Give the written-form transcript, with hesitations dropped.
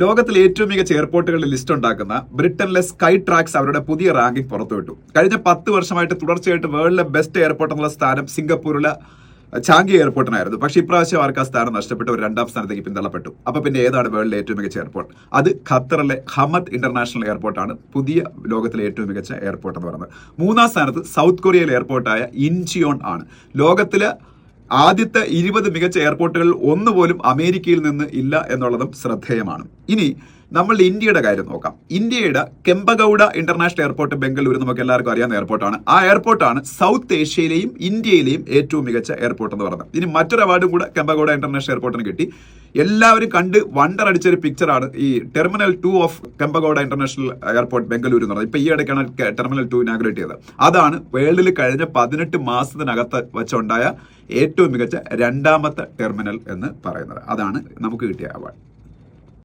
ലോകത്തിലെ ഏറ്റവും മികച്ച എയർപോർട്ടുകളുടെ ലിസ്റ്റ് ഉണ്ടാക്കുന്ന ബ്രിട്ടനിലെ സ്കൈ ട്രാക്സ് അവരുടെ പുതിയ റാങ്കിംഗ് പുറത്തുവിട്ടു. കഴിഞ്ഞ 10 വർഷമായിട്ട് തുടർച്ചയായിട്ട് വേൾഡിലെ ബെസ്റ്റ് എയർപോർട്ട് എന്നുള്ള സ്ഥാനം സിംഗപ്പൂരിലെ ചാങ്കി എയർപോർട്ടിനായിരുന്നു. പക്ഷേ ഇപ്രാവശ്യം അവർക്ക് ആ സ്ഥാനം നഷ്ടപ്പെട്ട് ഒരു 2ാം സ്ഥാനത്തേക്ക് പിന്തള്ളപ്പെട്ടു. അപ്പൊ പിന്നെ ഏതാണ് വേൾഡിലെ ഏറ്റവും മികച്ച എയർപോർട്ട്? അത് ഖത്തറിലെ ഹമദ് ഇന്റർനാഷണൽ എയർപോർട്ടാണ് പുതിയ ലോകത്തിലെ ഏറ്റവും മികച്ച എയർപോർട്ട് എന്ന് പറയുന്നത്. 3ാം സ്ഥാനത്ത് സൗത്ത് കൊറിയയിലെ എയർപോർട്ടായ ഇൻചിയോൺ ആണ്. ലോകത്തിലെ ആദ്യത്തെ 20 മികച്ച എയർപോർട്ടുകളിൽ ഒന്നുപോലും അമേരിക്കയിൽ നിന്ന് ഇല്ല എന്നുള്ളതും ശ്രദ്ധേയമാണ്. ഇനി നമ്മളുടെ ഇന്ത്യയുടെ കാര്യം നോക്കാം. ഇന്ത്യയുടെ കെമ്പഗൌഡ ഇന്റർനാഷണൽ എയർപോർട്ട് ബംഗളൂരു നമുക്ക് എല്ലാവർക്കും അറിയാവുന്ന എയർപോർട്ടാണ്. ആ എയർപോർട്ടാണ് സൗത്ത് ഏഷ്യയിലെയും ഇന്ത്യയിലെയും ഏറ്റവും മികച്ച എയർപോർട്ട് എന്ന് പറയുന്നത്. ഇനി മറ്റൊരു അവാർഡും കൂടെ കെമ്പഗൌഡ ഇന്റർനാഷണൽ എയർപോർട്ടിന് കിട്ടി. എല്ലാവരും കണ്ട് വണ്ടർ അടിച്ചൊരു പിക്ചറാണ് ഈ terminal 2 of Kempegowda international airport Bengaluru എന്ന് പറയുന്നത്. ഇപ്പൊ ഈ ഇടയ്ക്കാണ് ടെർമിനൽ 2 ഇനാഗുറേറ്റ് ചെയ്തത്. അതാണ് വേൾഡിൽ കഴിഞ്ഞ 18 മാസത്തിനകത്ത് വെച്ചുണ്ടായ ഏറ്റവും മികച്ച 2ാമത്തെ ടെർമിനൽ എന്ന് പറയുന്നത്. അതാണ് നമുക്ക് കിട്ടിയ അവാർഡ്.